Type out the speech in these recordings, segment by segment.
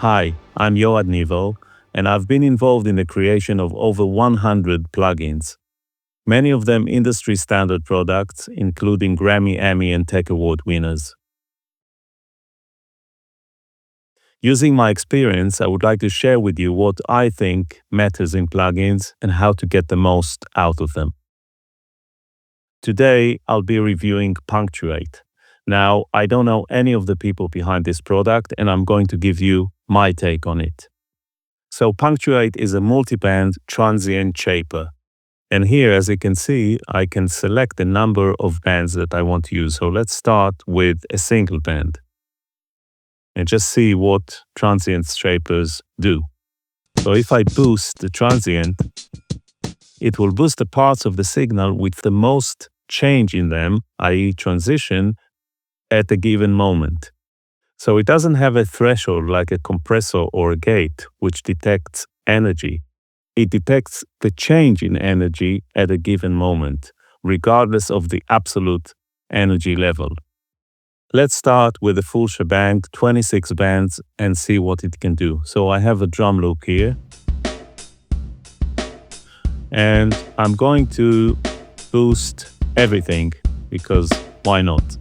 Hi, I'm Yoad Nevo, and I've been involved in the creation of over 100 plugins. Many of them industry standard products, including Grammy, Emmy, and Tech Award winners. Using my experience, I would like to share with you what I think matters in plugins and how to get the most out of them. Today, I'll be reviewing Punctuate. Now, I don't know any of the people behind this product, and I'm going to give you my take on it. So Punctuate is a multiband transient shaper. And here, as you can see, I can select the number of bands that I want to use. So let's start with a single band and just see what transient shapers do. So if I boost the transient, it will boost the parts of the signal with the most change in them, i.e. transition, at a given moment. So it doesn't have a threshold like a compressor or a gate, which detects energy. It detects the change in energy at a given moment, regardless of the absolute energy level. Let's start with a full shebang, 26 bands, and see what it can do. So I have a drum loop here. And I'm going to boost everything, because why not?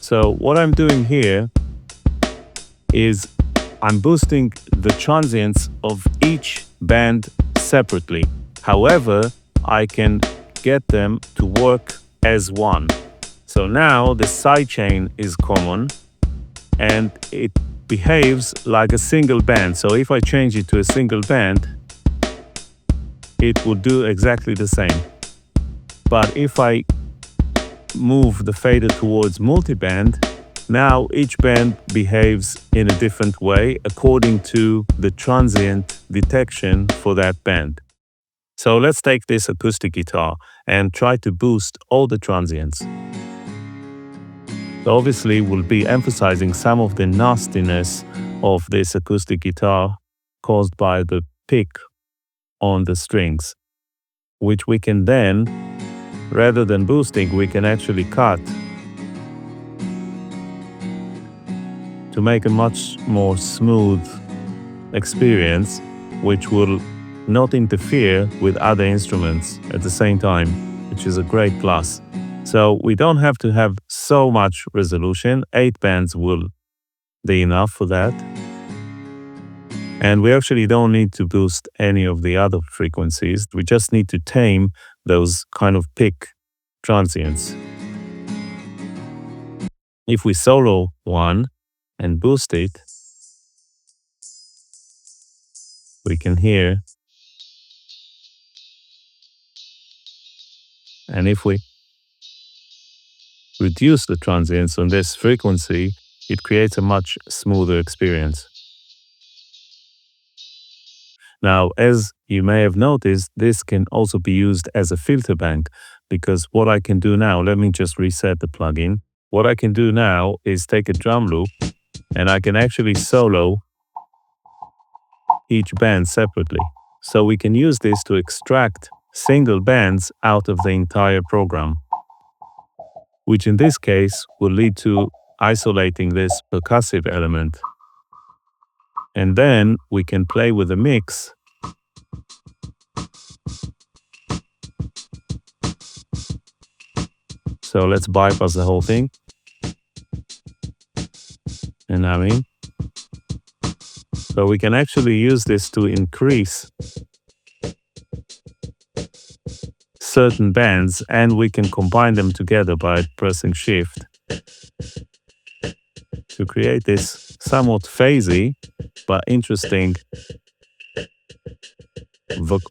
So what I'm doing here is I'm boosting the transients of each band separately. However, I can get them to work as one. So now the sidechain is common and it behaves like a single band. So if I change it to a single band, it will do exactly the same. But if I move the fader towards multiband, now each band behaves in a different way according to the transient detection for that band. So let's take this acoustic guitar and try to boost all the transients. So obviously we'll be emphasizing some of the nastiness of this acoustic guitar caused by the pick on the strings, which we can then, rather than boosting, we can actually cut to make a much more smooth experience, which will not interfere with other instruments at the same time, which is a great plus. So we don't have to have so much resolution. 8 bands will be enough for that. And we actually don't need to boost any of the other frequencies. We just need to tame those kind of pick transients. If we solo one and boost it, we can hear. And if we reduce the transients on this frequency, it creates a much smoother experience. Now, as you may have noticed, this can also be used as a filter bank, because what I can do now, let me just reset the plugin. What I can do now is take a drum loop and I can actually solo each band separately. So we can use this to extract single bands out of the entire program, which in this case will lead to isolating this percussive element. And then we can play with the mix So let's bypass the whole thing. And I mean, so we can actually use this to increase certain bands, and we can combine them together by pressing Shift to create this somewhat phasey but interesting,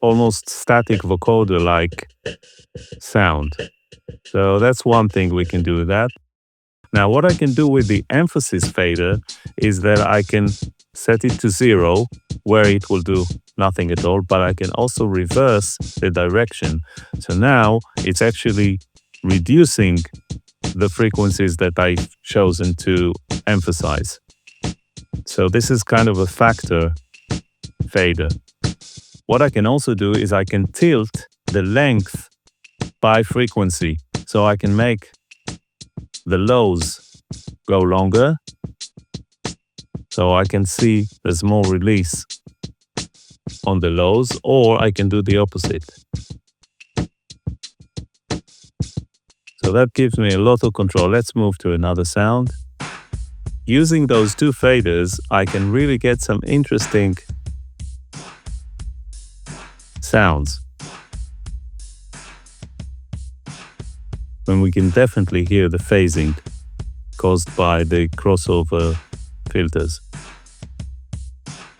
almost static vocoder-like sound. So that's one thing we can do with that. Now what I can do with the emphasis fader is that I can set it to 0, where it will do nothing at all, but I can also reverse the direction. So now it's actually reducing the frequencies that I've chosen to emphasize. So this is kind of a factor fader. What I can also do is I can tilt the length by frequency. So I can make the lows go longer So I can see there's more release on the lows, or I can do the opposite. So that gives me a lot of control. Let's move to another sound. Using those two faders, I can really get some interesting sounds. And we can definitely hear the phasing caused by the crossover filters.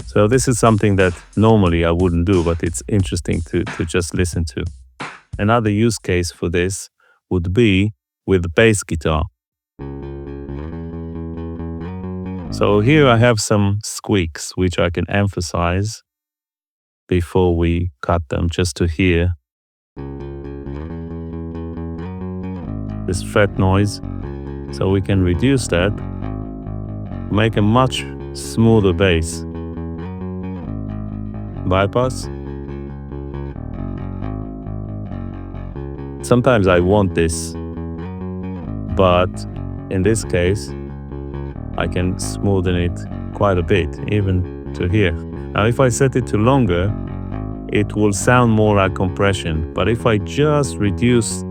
So this is something that normally I wouldn't do, but it's interesting to just listen to. Another use case for this would be with bass guitar. So here I have some squeaks, which I can emphasize before we cut them, just to hear this fret noise. So we can reduce that, make a much smoother bass. Bypass. Sometimes I want this, but in this case, I can smoothen it quite a bit, even to here. Now, if I set it to longer, it will sound more like compression. But if I just reduce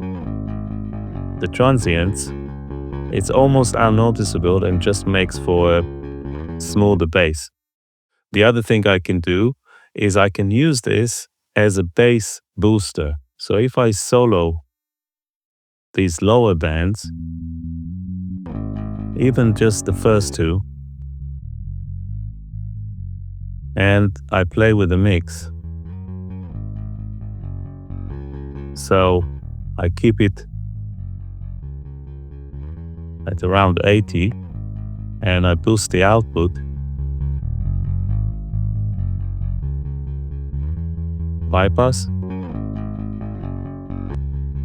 the transients, it's almost unnoticeable and just makes for a smoother bass. The other thing I can do is I can use this as a bass booster. So if I solo these lower bands, even just the first two, and I play with the mix, so I keep it at around 80 and I boost the output, bypass.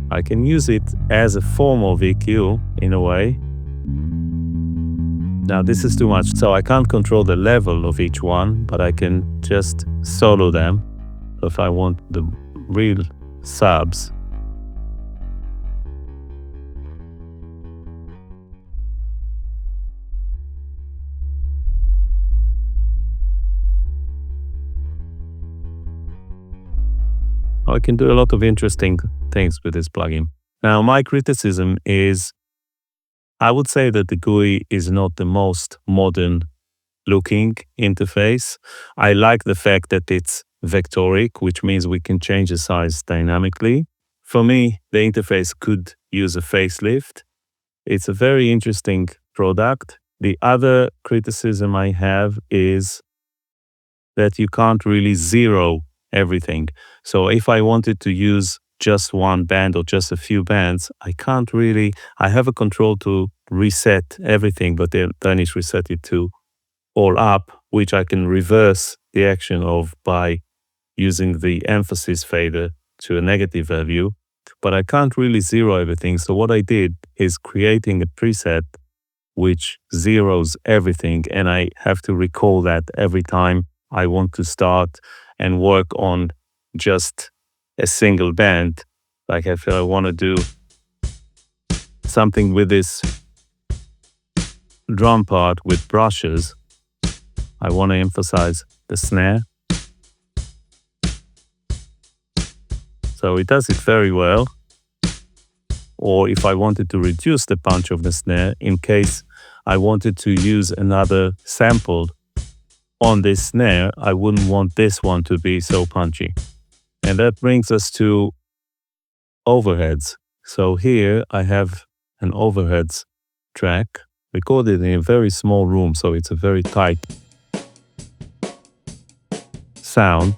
I can use it as a form of EQ in a way. Now this is too much, so I can't control the level of each one, but I can just solo them if I want the real subs. I can do a lot of interesting things with this plugin. Now, my criticism is, I would say that the GUI is not the most modern looking interface. I like the fact that it's vectoric, which means we can change the size dynamically. For me, the interface could use a facelift. It's a very interesting product. The other criticism I have is that you can't really zero everything. So if I wanted to use just one band or just a few bands, I can't really, I have a control to reset everything, but then it's reset it to all up, which I can reverse the action of by using the emphasis fader to a negative value, but I can't really zero everything. So what I did is creating a preset which zeros everything, and I have to recall that every time I want to start and work on just a single band. Like if I want to do something with this drum part with brushes, I want to emphasize the snare. So it does it very well. Or if I wanted to reduce the punch of the snare, in case I wanted to use another sample on this snare, I wouldn't want this one to be so punchy. And that brings us to overheads. So here I have an overheads track recorded in a very small room, so it's a very tight sound.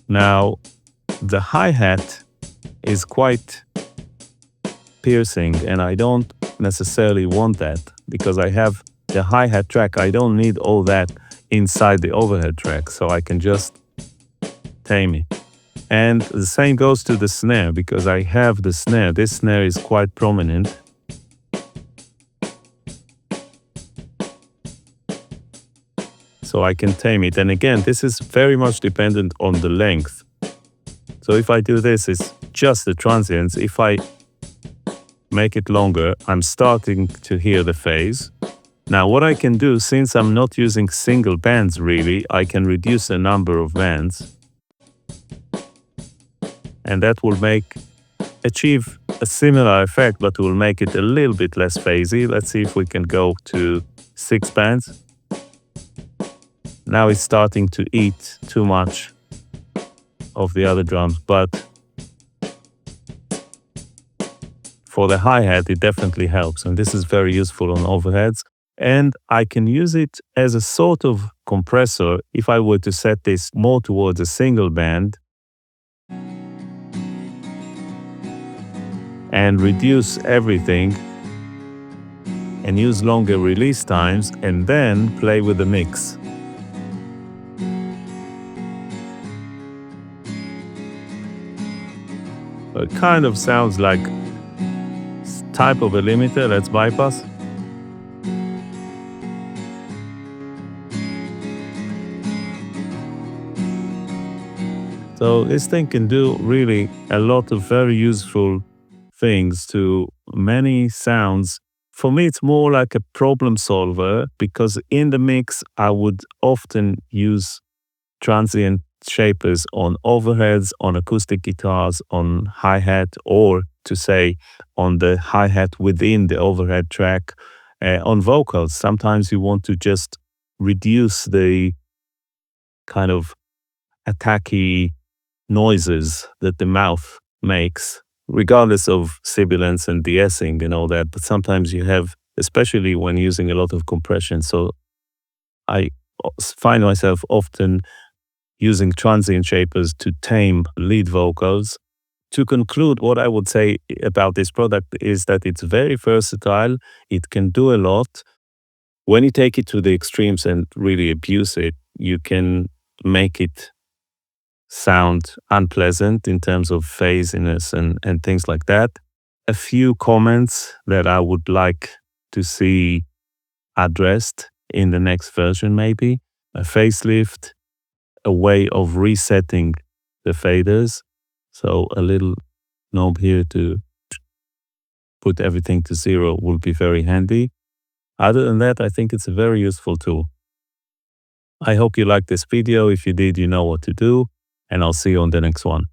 Now, the hi-hat is quite piercing, and I don't necessarily want that because I have the hi-hat track. I don't need all that inside the overhead track, so I can just tame it. And the same goes to the snare, because I have the snare. This snare is quite prominent. So I can tame it. And again, this is very much dependent on the length. So if I do this, it's just the transients. If I make it longer, I'm starting to hear the phase. Now what I can do, since I'm not using single bands really, I can reduce the number of bands. And that will achieve a similar effect, but will make it a little bit less phasey. Let's see if we can go to 6 bands. Now it's starting to eat too much of the other drums, but for the hi-hat, it definitely helps. And this is very useful on overheads. And I can use it as a sort of compressor if I were to set this more towards a single band and reduce everything and use longer release times and then play with the mix. It kind of sounds like type of a limiter. Let's bypass. So this thing can do really a lot of very useful things to many sounds. For me, it's more like a problem solver because in the mix, I would often use transient shapers on overheads, on acoustic guitars, on hi-hat, or to say on the hi-hat within the overhead track, on vocals. Sometimes you want to just reduce the kind of attacky noises that the mouth makes, regardless of sibilance and de-essing and all that. But sometimes you have, especially when using a lot of compression. So I find myself often using transient shapers to tame lead vocals. To conclude, what I would say about this product is that it's very versatile. It can do a lot. When you take it to the extremes and really abuse it, you can make it sound unpleasant in terms of phasiness and things like that. A few comments that I would like to see addressed in the next version, maybe a facelift, a way of resetting the faders. So a little knob here to put everything to 0 will be very handy. Other than that, I think it's a very useful tool. I hope you liked this video. If you did, you know what to do, and I'll see you on the next one.